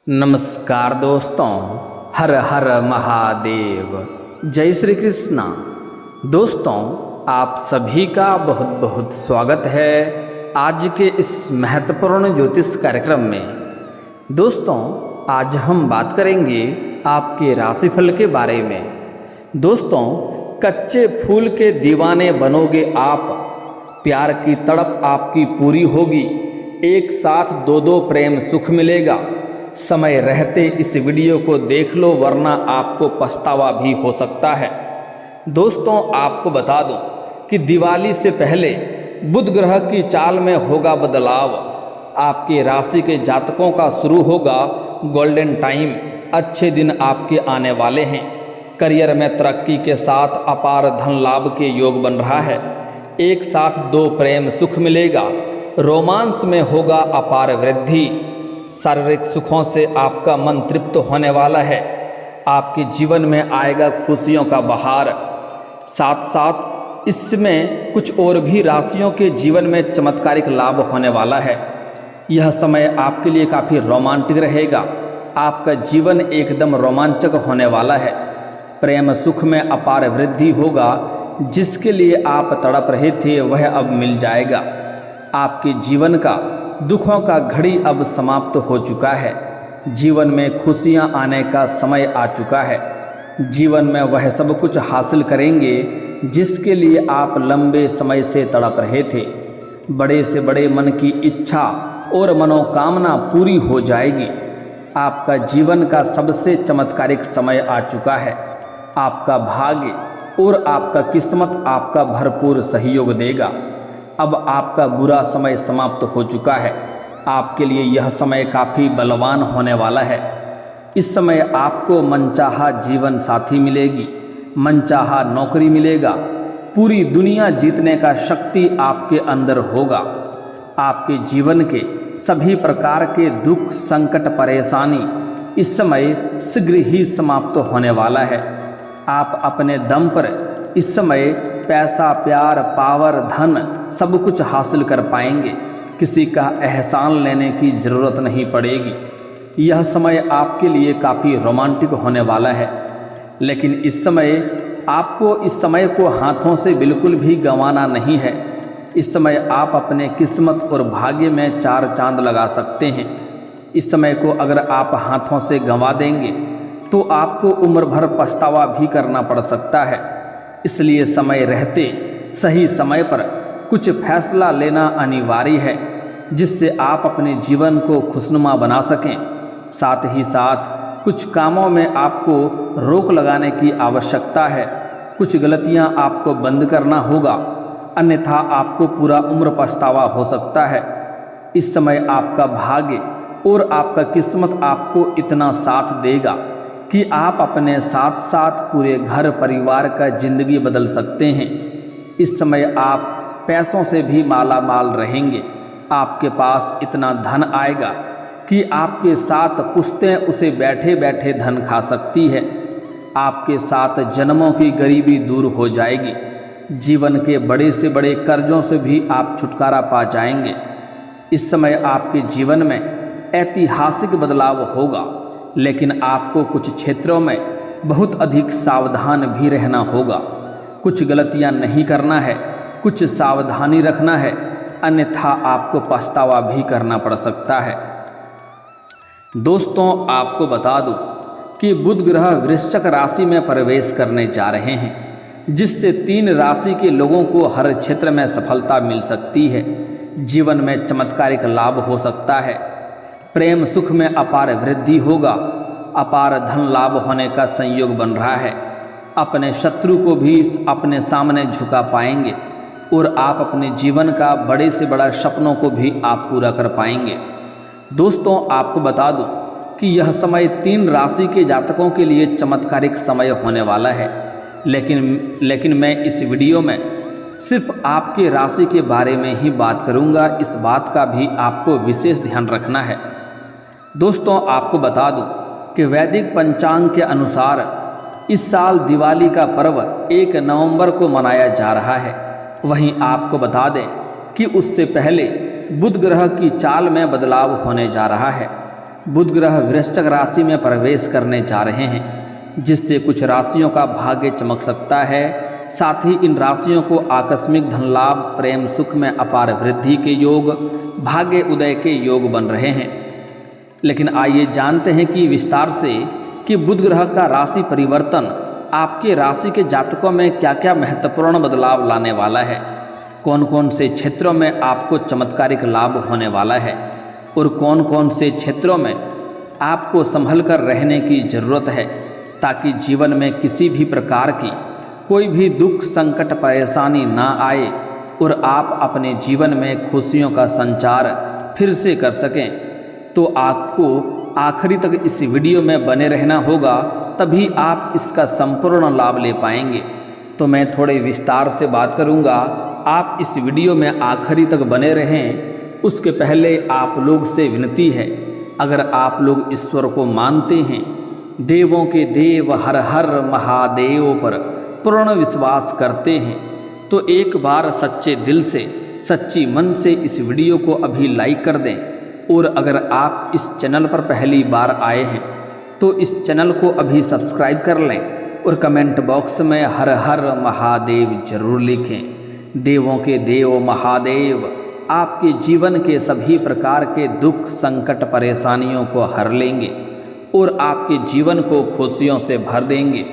नमस्कार दोस्तों, हर हर महादेव, जय श्री कृष्णा। दोस्तों, आप सभी का बहुत बहुत स्वागत है आज के इस महत्वपूर्ण ज्योतिष कार्यक्रम में। दोस्तों, आज हम बात करेंगे आपके राशिफल के बारे में। दोस्तों, कच्चे फूल के दीवाने बनोगे आप, प्यार की तड़प आपकी पूरी होगी, एक साथ दो प्रेम सुख मिलेगा। समय रहते इस वीडियो को देख लो, वरना आपको पछतावा भी हो सकता है। दोस्तों, आपको बता दूं कि दिवाली से पहले बुध ग्रह की चाल में होगा बदलाव। आपके राशि के जातकों का शुरू होगा गोल्डन टाइम। अच्छे दिन आपके आने वाले हैं। करियर में तरक्की के साथ अपार धन लाभ के योग बन रहा है। एक साथ दो प्रेम सुख मिलेगा। रोमांस में होगा अपार वृद्धि। शारीरिक सुखों से आपका मन तृप्त होने वाला है। आपके जीवन में आएगा खुशियों का बहार। साथ साथ इसमें कुछ और भी राशियों के जीवन में चमत्कारिक लाभ होने वाला है। यह समय आपके लिए काफ़ी रोमांटिक रहेगा। आपका जीवन एकदम रोमांचक होने वाला है। प्रेम सुख में अपार वृद्धि होगा। जिसके लिए आप तड़प रहे थे वह अब मिल जाएगा। आपके जीवन का दुखों का घड़ी अब समाप्त हो चुका है। जीवन में खुशियां आने का समय आ चुका है। जीवन में वह सब कुछ हासिल करेंगे जिसके लिए आप लंबे समय से तड़प रहे थे। बड़े से बड़े मन की इच्छा और मनोकामना पूरी हो जाएगी। आपका जीवन का सबसे चमत्कारिक समय आ चुका है। आपका भाग्य और आपका किस्मत आपका भरपूर सहयोग देगा। अब आपका बुरा समय समाप्त हो चुका है। आपके लिए यह समय काफ़ी बलवान होने वाला है। इस समय आपको मनचाहा जीवन साथी मिलेगी, मनचाहा नौकरी मिलेगा। पूरी दुनिया जीतने का शक्ति आपके अंदर होगा। आपके जीवन के सभी प्रकार के दुख, संकट, परेशानी इस समय शीघ्र ही समाप्त होने वाला है। आप अपने दम पर इस समय पैसा, प्यार, पावर, धन सब कुछ हासिल कर पाएंगे। किसी का एहसान लेने की ज़रूरत नहीं पड़ेगी। यह समय आपके लिए काफ़ी रोमांटिक होने वाला है। लेकिन इस समय आपको इस समय को हाथों से बिल्कुल भी गंवाना नहीं है। इस समय आप अपने किस्मत और भाग्य में चार चांद लगा सकते हैं। इस समय को अगर आप हाथों से गंवा देंगे तो आपको उम्र भर पछतावा भी करना पड़ सकता है। इसलिए समय रहते सही समय पर कुछ फैसला लेना अनिवार्य है, जिससे आप अपने जीवन को खुशनुमा बना सकें। साथ ही साथ कुछ कामों में आपको रोक लगाने की आवश्यकता है। कुछ गलतियां आपको बंद करना होगा, अन्यथा आपको पूरा उम्र पछतावा हो सकता है। इस समय आपका भाग्य और आपका किस्मत आपको इतना साथ देगा कि आप अपने साथ साथ पूरे घर परिवार का जिंदगी बदल सकते हैं। इस समय आप पैसों से भी माला माल रहेंगे। आपके पास इतना धन आएगा कि आपके साथ पुश्तें उसे बैठे बैठे धन खा सकती है। आपके साथ जन्मों की गरीबी दूर हो जाएगी। जीवन के बड़े से बड़े कर्जों से भी आप छुटकारा पा जाएंगे। इस समय आपके जीवन में ऐतिहासिक बदलाव होगा, लेकिन आपको कुछ क्षेत्रों में बहुत अधिक सावधान भी रहना होगा। कुछ गलतियां नहीं करना है, कुछ सावधानी रखना है, अन्यथा आपको पछतावा भी करना पड़ सकता है। दोस्तों, आपको बता दूं कि बुध ग्रह वृश्चिक राशि में प्रवेश करने जा रहे हैं, जिससे 3 राशि के लोगों को हर क्षेत्र में सफलता मिल सकती है। जीवन में चमत्कारिक लाभ हो सकता है। प्रेम सुख में अपार वृद्धि होगा। अपार धन लाभ होने का संयोग बन रहा है। अपने शत्रु को भी अपने सामने झुका पाएंगे और आप अपने जीवन का बड़े से बड़ा सपनों को भी आप पूरा कर पाएंगे। दोस्तों, आपको बता दूं कि यह समय 3 राशि के जातकों के लिए चमत्कारिक समय होने वाला है। लेकिन मैं इस वीडियो में सिर्फ आपके राशि के बारे में ही बात करूंगा। इस बात का भी आपको विशेष ध्यान रखना है। दोस्तों, आपको बता दूं कि वैदिक पंचांग के अनुसार इस साल दिवाली का पर्व 1 नवंबर को मनाया जा रहा है। वहीं आपको बता दें कि उससे पहले बुध ग्रह की चाल में बदलाव होने जा रहा है। बुध ग्रह वृश्चिक राशि में प्रवेश करने जा रहे हैं, जिससे कुछ राशियों का भाग्य चमक सकता है। साथ ही इन राशियों को आकस्मिक धन लाभ, प्रेम सुख में अपार वृद्धि के योग, भाग्य उदय के योग बन रहे हैं। लेकिन आइए जानते हैं कि विस्तार से कि बुध ग्रह का राशि परिवर्तन आपके राशि के जातकों में क्या क्या महत्वपूर्ण बदलाव लाने वाला है, कौन कौन से क्षेत्रों में आपको चमत्कारिक लाभ होने वाला है और कौन कौन से क्षेत्रों में आपको संभल कर रहने की ज़रूरत है, ताकि जीवन में किसी भी प्रकार की कोई भी दुख, संकट, परेशानी ना आए और आप अपने जीवन में खुशियों का संचार फिर से कर सकें। तो आपको आखिरी तक इस वीडियो में बने रहना होगा, तभी आप इसका संपूर्ण लाभ ले पाएंगे। तो मैं थोड़े विस्तार से बात करूंगा, आप इस वीडियो में आखिरी तक बने रहें। उसके पहले आप लोग से विनती है, अगर आप लोग ईश्वर को मानते हैं, देवों के देव हर हर महादेव पर पूर्ण विश्वास करते हैं, तो एक बार सच्चे दिल से, सच्ची मन से इस वीडियो को अभी लाइक कर दें। और अगर आप इस चैनल पर पहली बार आए हैं तो इस चैनल को अभी सब्सक्राइब कर लें और कमेंट बॉक्स में हर हर महादेव जरूर लिखें। देवों के देव महादेव आपके जीवन के सभी प्रकार के दुख, संकट, परेशानियों को हर लेंगे और आपके जीवन को खुशियों से भर देंगे।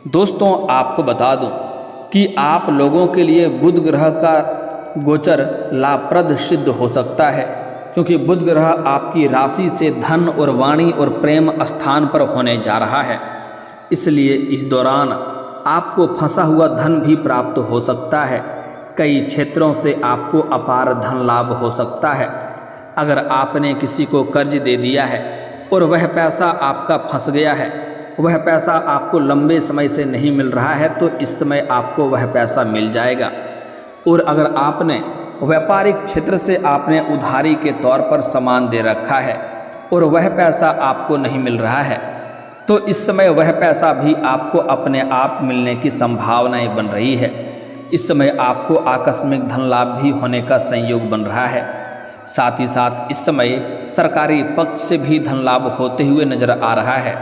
दोस्तों, आपको बता दूं कि आप लोगों के लिए बुध ग्रह का गोचर लाभप्रद सिद्ध हो सकता है, क्योंकि बुध ग्रह आपकी राशि से धन और वाणी और प्रेम स्थान पर होने जा रहा है। इसलिए इस दौरान आपको फंसा हुआ धन भी प्राप्त हो सकता है। कई क्षेत्रों से आपको अपार धन लाभ हो सकता है। अगर आपने किसी को कर्ज दे दिया है और वह पैसा आपका फंस गया है, वह पैसा आपको लंबे समय से नहीं मिल रहा है, तो इस समय आपको वह पैसा मिल जाएगा। और अगर आपने व्यापारिक क्षेत्र से आपने उधारी के तौर पर सामान दे रखा है और वह पैसा आपको नहीं मिल रहा है, तो इस समय वह पैसा भी आपको अपने आप मिलने की संभावनाएं बन रही है। इस समय आपको आकस्मिक धन लाभ भी होने का संयोग बन रहा है। साथ ही साथ इस समय सरकारी पक्ष से भी धन लाभ होते हुए नजर आ रहा है।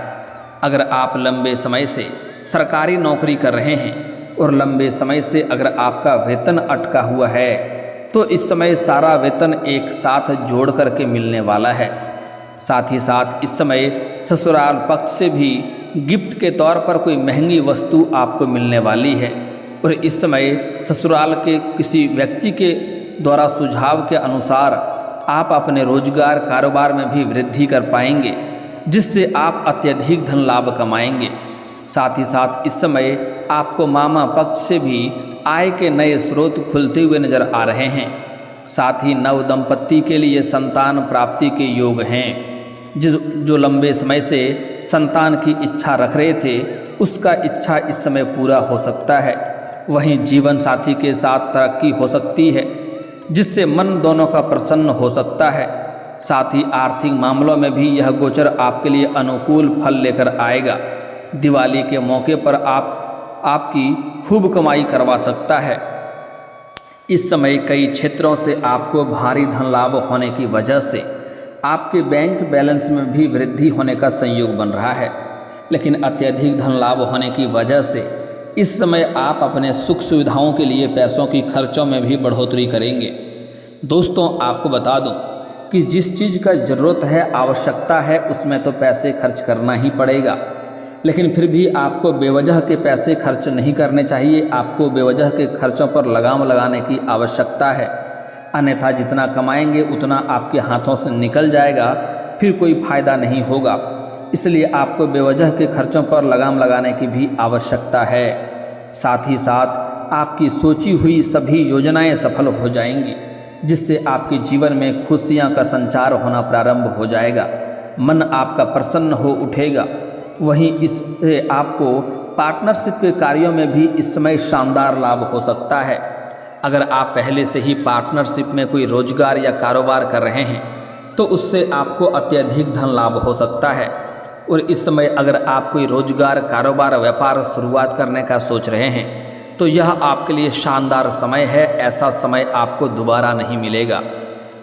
अगर आप लंबे समय से सरकारी नौकरी कर रहे हैं और लंबे समय से अगर आपका वेतन अटका हुआ है, तो इस समय सारा वेतन एक साथ जोड़ करके मिलने वाला है। साथ ही साथ इस समय ससुराल पक्ष से भी गिफ्ट के तौर पर कोई महंगी वस्तु आपको मिलने वाली है। और इस समय ससुराल के किसी व्यक्ति के द्वारा सुझाव के अनुसार आप अपने रोजगार, कारोबार में भी वृद्धि कर पाएंगे, जिससे आप अत्यधिक धन लाभ कमाएंगे। साथ ही साथ इस समय आपको मामा पक्ष से भी आय के नए स्रोत खुलते हुए नजर आ रहे हैं। साथ ही नव दंपत्ति के लिए संतान प्राप्ति के योग हैं। जो लंबे समय से संतान की इच्छा रख रहे थे, उसका इच्छा इस समय पूरा हो सकता है। वहीं जीवन साथी के साथ तरक्की हो सकती है, जिससे मन दोनों का प्रसन्न हो सकता है। साथ ही आर्थिक मामलों में भी यह गोचर आपके लिए अनुकूल फल लेकर आएगा। दिवाली के मौके पर आपकी खूब कमाई करवा सकता है। इस समय कई क्षेत्रों से आपको भारी धन लाभ होने की वजह से आपके बैंक बैलेंस में भी वृद्धि होने का संयोग बन रहा है। लेकिन अत्यधिक धन लाभ होने की वजह से इस समय आप अपने सुख सुविधाओं के लिए पैसों की खर्चों में भी बढ़ोतरी करेंगे। दोस्तों, आपको बता दूं कि जिस चीज़ का ज़रूरत है, आवश्यकता है, उसमें तो पैसे खर्च करना ही पड़ेगा। लेकिन फिर भी आपको बेवजह के पैसे खर्च नहीं करने चाहिए। आपको बेवजह के खर्चों पर लगाम लगाने की आवश्यकता है, अन्यथा जितना कमाएंगे उतना आपके हाथों से निकल जाएगा, फिर कोई फ़ायदा नहीं होगा। इसलिए आपको बेवजह के खर्चों पर लगाम लगाने की भी आवश्यकता है। साथ ही साथ आपकी सोची हुई सभी योजनाएं सफल हो जाएंगी, जिससे आपके जीवन में खुशियां का संचार होना प्रारंभ हो जाएगा। मन आपका प्रसन्न हो उठेगा। वहीं इससे आपको पार्टनरशिप के कार्यों में भी इस समय शानदार लाभ हो सकता है। अगर आप पहले से ही पार्टनरशिप में कोई रोजगार या कारोबार कर रहे हैं, तो उससे आपको अत्यधिक धन लाभ हो सकता है। और इस समय अगर आप कोई रोजगार, कारोबार, व्यापार शुरुआत करने का सोच रहे हैं, तो यह आपके लिए शानदार समय है। ऐसा समय आपको दोबारा नहीं मिलेगा।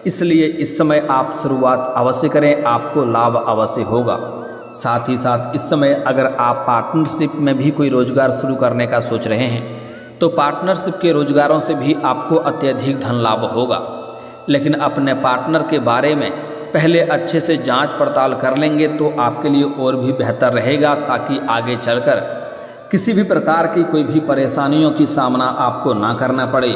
इसलिए इस समय आप शुरुआत अवश्य करें, आपको लाभ अवश्य होगा। साथ ही साथ इस समय अगर आप पार्टनरशिप में भी कोई रोजगार शुरू करने का सोच रहे हैं तो पार्टनरशिप के रोजगारों से भी आपको अत्यधिक धन लाभ होगा। लेकिन अपने पार्टनर के बारे में पहले अच्छे से जांच पड़ताल कर लेंगे तो आपके लिए और भी बेहतर रहेगा, ताकि आगे चलकर किसी भी प्रकार की कोई भी परेशानियों की सामना आपको ना करना पड़े।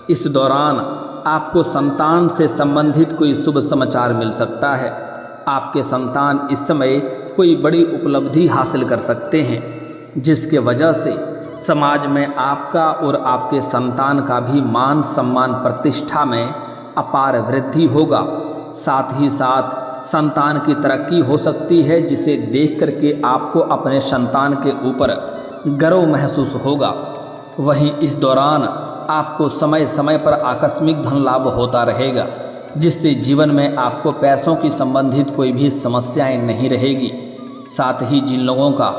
इस दौरान आपको संतान से संबंधित कोई शुभ समाचार मिल सकता है। आपके संतान इस समय कोई बड़ी उपलब्धि हासिल कर सकते हैं, जिसके वजह से समाज में आपका और आपके संतान का भी मान सम्मान प्रतिष्ठा में अपार वृद्धि होगा। साथ ही साथ संतान की तरक्की हो सकती है, जिसे देख करके आपको अपने संतान के ऊपर गर्व महसूस होगा। वहीं इस दौरान आपको समय समय पर आकस्मिक धन लाभ होता रहेगा, जिससे जीवन में आपको पैसों की संबंधित कोई भी समस्याएं नहीं रहेगी। साथ ही जिन लोगों का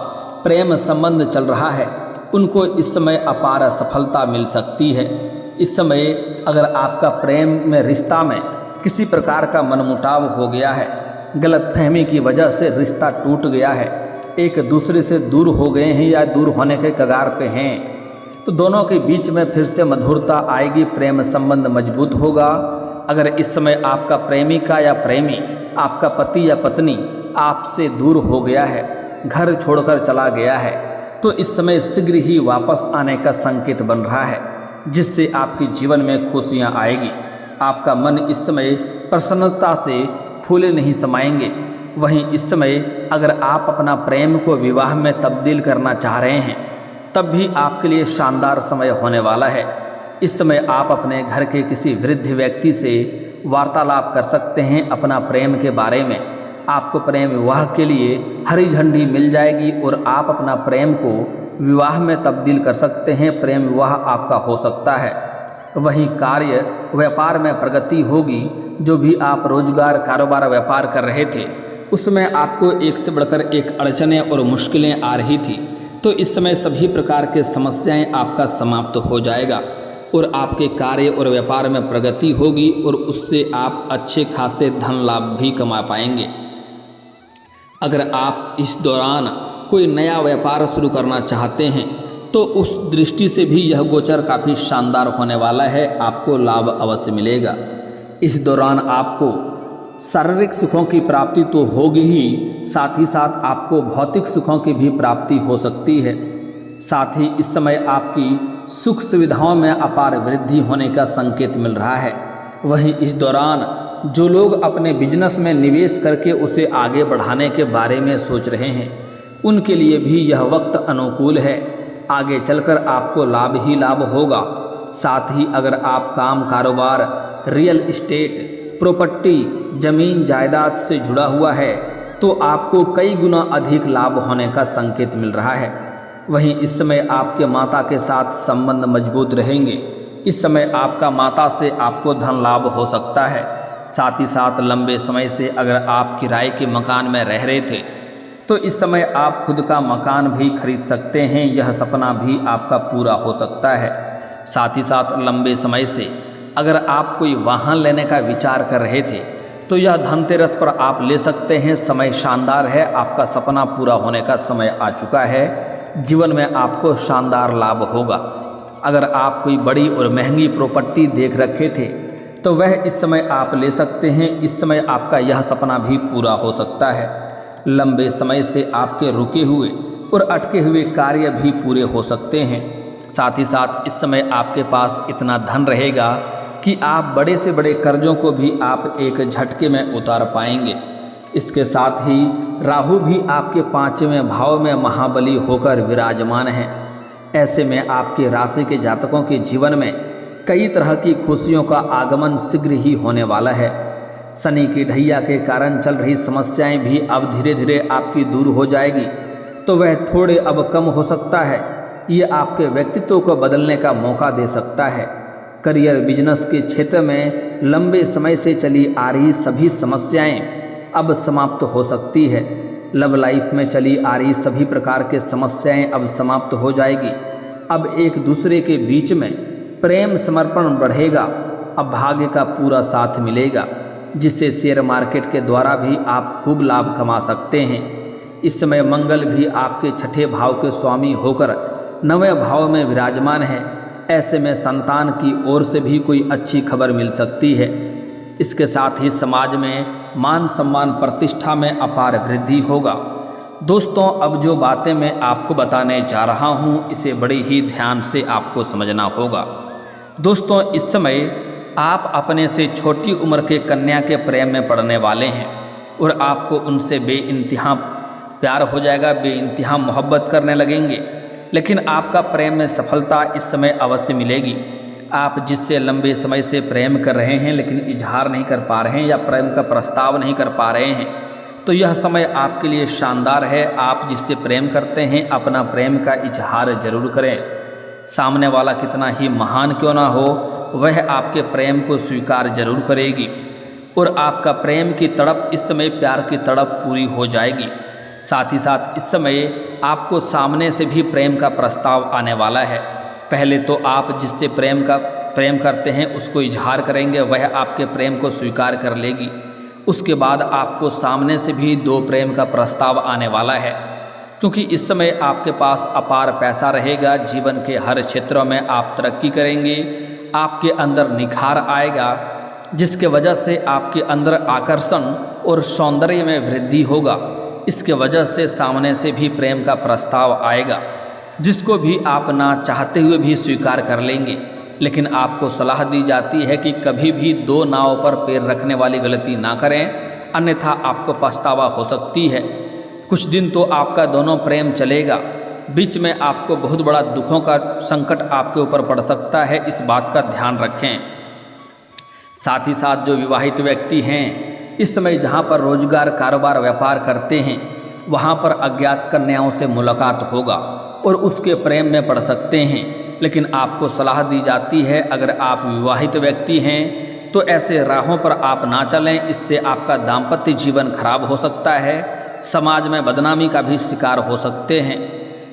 प्रेम संबंध चल रहा है उनको इस समय अपार सफलता मिल सकती है। इस समय अगर आपका प्रेम में रिश्ता में किसी प्रकार का मनमुटाव हो गया है, गलतफहमी की वजह से रिश्ता टूट गया है, एक दूसरे से दूर हो गए हैं या दूर होने के कगार पे हैं, तो दोनों के बीच में फिर से मधुरता आएगी, प्रेम संबंध मजबूत होगा। अगर इस समय आपका प्रेमिका या प्रेमी, आपका पति या पत्नी आपसे दूर हो गया है, घर छोड़कर चला गया है, तो इस समय शीघ्र ही वापस आने का संकेत बन रहा है, जिससे आपके जीवन में खुशियां आएगी। आपका मन इस समय प्रसन्नता से फूले नहीं समाएंगे। वहीं इस समय अगर आप अपना प्रेम को विवाह में तब्दील करना चाह रहे हैं तब भी आपके लिए शानदार समय होने वाला है। इस समय आप अपने घर के किसी वृद्ध व्यक्ति से वार्तालाप कर सकते हैं अपना प्रेम के बारे में। आपको प्रेम विवाह के लिए हरी झंडी मिल जाएगी और आप अपना प्रेम को विवाह में तब्दील कर सकते हैं। प्रेम विवाह आपका हो सकता है। वहीं कार्य व्यापार में प्रगति होगी। जो भी आप रोजगार कारोबार व्यापार कर रहे थे उसमें आपको एक से बढ़कर एक अड़चनें और मुश्किलें आ रही थी, तो इस समय सभी प्रकार के समस्याएं आपका समाप्त हो जाएगा और आपके कार्य और व्यापार में प्रगति होगी और उससे आप अच्छे खासे धन लाभ भी कमा पाएंगे। अगर आप इस दौरान कोई नया व्यापार शुरू करना चाहते हैं तो उस दृष्टि से भी यह गोचर काफ़ी शानदार होने वाला है, आपको लाभ अवश्य मिलेगा। इस दौरान आपको शारीरिक सुखों की प्राप्ति तो होगी ही, साथ ही साथ आपको भौतिक सुखों की भी प्राप्ति हो सकती है। साथ ही इस समय आपकी सुख सुविधाओं में अपार वृद्धि होने का संकेत मिल रहा है। वहीं इस दौरान जो लोग अपने बिजनेस में निवेश करके उसे आगे बढ़ाने के बारे में सोच रहे हैं उनके लिए भी यह वक्त अनुकूल है। आगे चलकर आपको लाभ ही लाभ होगा। साथ ही अगर आप काम कारोबार, रियल एस्टेट, प्रॉपर्टी, जमीन जायदाद से जुड़ा हुआ है तो आपको कई गुना अधिक लाभ होने का संकेत मिल रहा है। वहीं इस समय आपके माता के साथ संबंध मजबूत रहेंगे। इस समय आपका माता से आपको धन लाभ हो सकता है। साथ ही साथ लंबे समय से अगर आप किराए के मकान में रह रहे थे तो इस समय आप खुद का मकान भी खरीद सकते हैं। यह सपना भी आपका पूरा हो सकता है। साथ ही साथ लंबे समय से अगर आप कोई वाहन लेने का विचार कर रहे थे तो यह धनतेरस पर आप ले सकते हैं। समय शानदार है, आपका सपना पूरा होने का समय आ चुका है। जीवन में आपको शानदार लाभ होगा। अगर आप कोई बड़ी और महंगी प्रॉपर्टी देख रखे थे तो वह इस समय आप ले सकते हैं। इस समय आपका यह सपना भी पूरा हो सकता है। लंबे समय से आपके रुके हुए और अटके हुए कार्य भी पूरे हो सकते हैं। साथ ही साथ इस समय आपके पास इतना धन रहेगा कि आप बड़े से बड़े कर्जों को भी आप एक झटके में उतार पाएंगे। इसके साथ ही राहु भी आपके 5वें भाव में महाबली होकर विराजमान हैं। ऐसे में आपके राशि के जातकों के जीवन में कई तरह की खुशियों का आगमन शीघ्र ही होने वाला है। शनि की ढैया के कारण चल रही समस्याएं भी अब धीरे धीरे आपकी दूर हो जाएगी, तो वह थोड़े अब कम हो सकता है। ये आपके व्यक्तित्व को बदलने का मौका दे सकता है। करियर बिजनेस के क्षेत्र में लंबे समय से चली आ रही सभी समस्याएं अब समाप्त हो सकती है। लव लाइफ में चली आ रही सभी प्रकार के समस्याएं अब समाप्त हो जाएगी। अब एक दूसरे के बीच में प्रेम समर्पण बढ़ेगा अब भाग्य का पूरा साथ मिलेगा, जिससे शेयर मार्केट के द्वारा भी आप खूब लाभ कमा सकते हैं। इस समय मंगल भी आपके छठे भाव के स्वामी होकर 9वें भाव में विराजमान है। ऐसे में संतान की ओर से भी कोई अच्छी खबर मिल सकती है। इसके साथ ही समाज में मान सम्मान प्रतिष्ठा में अपार वृद्धि होगा। दोस्तों, अब जो बातें मैं आपको बताने जा रहा हूँ, इसे बड़े ही ध्यान से आपको समझना होगा। दोस्तों, इस समय आप अपने से छोटी उम्र के कन्या के प्रेम में पड़ने वाले हैं और आपको उनसे बेइंतहा प्यार हो जाएगा, बेइंतहा मोहब्बत करने लगेंगे। लेकिन आपका प्रेम में सफलता इस समय अवश्य मिलेगी। आप जिससे लंबे समय से प्रेम कर रहे हैं लेकिन इजहार नहीं कर पा रहे हैं या प्रेम का प्रस्ताव नहीं कर पा रहे हैं, तो यह समय आपके लिए शानदार है। आप जिससे प्रेम करते हैं अपना प्रेम का इजहार जरूर करें। सामने वाला कितना ही महान क्यों ना हो, वह आपके प्रेम को स्वीकार जरूर करेगी और आपका प्रेम की तड़प इस समय प्यार की तड़प पूरी हो जाएगी। साथ ही साथ इस समय आपको सामने से भी प्रेम का प्रस्ताव आने वाला है। पहले तो आप जिससे प्रेम करते हैं उसको इजहार करेंगे, वह आपके प्रेम को स्वीकार कर लेगी। उसके बाद आपको सामने से भी 2 प्रेम का प्रस्ताव आने वाला है, क्योंकि इस समय आपके पास अपार पैसा रहेगा। जीवन के हर क्षेत्रों में आप तरक्की करेंगे, आपके अंदर निखार आएगा, जिसके वजह से आपके अंदर आकर्षण और सौंदर्य में वृद्धि होगा। इसके वजह से सामने से भी प्रेम का प्रस्ताव आएगा, जिसको भी आप ना चाहते हुए भी स्वीकार कर लेंगे। लेकिन आपको सलाह दी जाती है कि कभी भी 2 नाव पर पैर रखने वाली गलती ना करें, अन्यथा आपको पछतावा हो सकती है। कुछ दिन तो आपका दोनों प्रेम चलेगा, बीच में आपको बहुत बड़ा दुखों का संकट आपके ऊपर पड़ सकता है, इस बात का ध्यान रखें। साथ ही साथ जो विवाहित व्यक्ति हैं, इस समय जहां पर रोजगार कारोबार व्यापार करते हैं, वहां पर अज्ञात कन्याओं से मुलाकात होगा और उसके प्रेम में पड़ सकते हैं। लेकिन आपको सलाह दी जाती है, अगर आप विवाहित व्यक्ति हैं तो ऐसे राहों पर आप ना चलें, इससे आपका दाम्पत्य जीवन खराब हो सकता है, समाज में बदनामी का भी शिकार हो सकते हैं।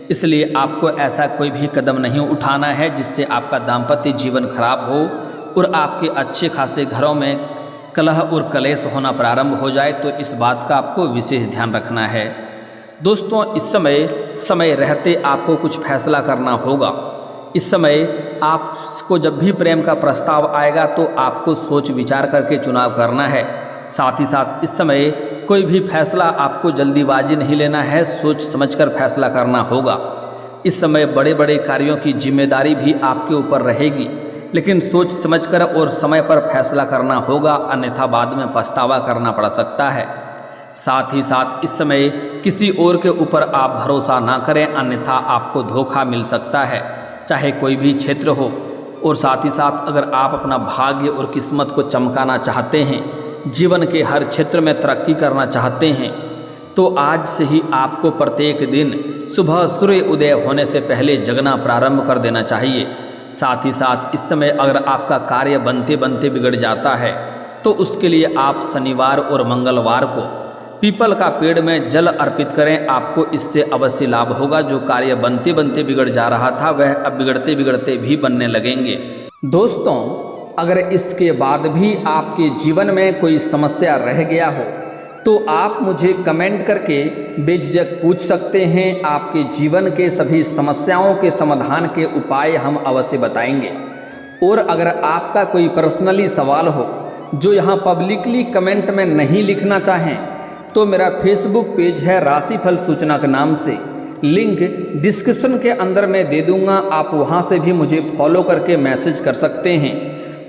इसलिए आपको ऐसा कोई भी कदम नहीं उठाना है जिससे आपका दाम्पत्य जीवन खराब हो और आपके अच्छे खासे घरों में कलह और कलेश होना प्रारंभ हो जाए, तो इस बात का आपको विशेष ध्यान रखना है। दोस्तों, इस समय रहते आपको कुछ फैसला करना होगा। इस समय आपको जब भी प्रेम का प्रस्ताव आएगा तो आपको सोच विचार करके चुनाव करना है। साथ ही साथ इस समय कोई भी फैसला आपको जल्दीबाजी नहीं लेना है, सोच समझकर फैसला करना होगा। इस समय बड़े बड़े कार्यों की जिम्मेदारी भी आपके ऊपर रहेगी, लेकिन सोच समझकर और समय पर फैसला करना होगा, अन्यथा बाद में पछतावा करना पड़ सकता है। साथ ही साथ इस समय किसी और के ऊपर आप भरोसा ना करें, अन्यथा आपको धोखा मिल सकता है, चाहे कोई भी क्षेत्र हो। और साथ ही साथ अगर आप अपना भाग्य और किस्मत को चमकाना चाहते हैं, जीवन के हर क्षेत्र में तरक्की करना चाहते हैं, तो आज से ही आपको प्रत्येक दिन सुबह सूर्य उदय होने से पहले जगना प्रारंभ कर देना चाहिए। साथ ही साथ इस समय अगर आपका कार्य बनते बनते बिगड़ जाता है तो उसके लिए आप शनिवार और मंगलवार को पीपल का पेड़ में जल अर्पित करें, आपको इससे अवश्य लाभ होगा। जो कार्य बनते बनते बिगड़ जा रहा था वह अब बिगड़ते बिगड़ते भी बनने लगेंगे। दोस्तों, अगर इसके बाद भी आपके जीवन में कोई समस्या रह गया हो तो आप मुझे कमेंट करके बेझिझक पूछ सकते हैं। आपके जीवन के सभी समस्याओं के समाधान के उपाय हम अवश्य बताएंगे। और अगर आपका कोई पर्सनली सवाल हो जो यहाँ पब्लिकली कमेंट में नहीं लिखना चाहें, तो मेरा फेसबुक पेज है राशिफल सूचना के नाम से, लिंक डिस्क्रिप्शन के अंदर मैं दे दूंगा। आप वहां से भी मुझे फॉलो करके मैसेज कर सकते हैं।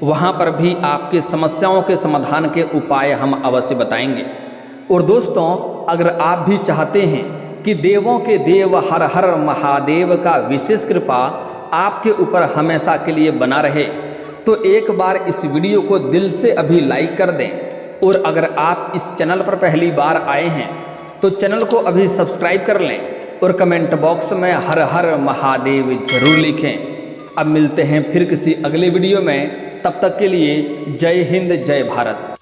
वहां पर भी आपके समस्याओं के समाधान के उपाय हम अवश्य बताएंगे। और दोस्तों, अगर आप भी चाहते हैं कि देवों के देव हर हर महादेव का विशेष कृपा आपके ऊपर हमेशा के लिए बना रहे, तो एक बार इस वीडियो को दिल से अभी लाइक कर दें। और अगर आप इस चैनल पर पहली बार आए हैं तो चैनल को अभी सब्सक्राइब कर लें और कमेंट बॉक्स में हर हर महादेव जरूर लिखें। अब मिलते हैं फिर किसी अगले वीडियो में, तब तक के लिए जय हिंद जय भारत।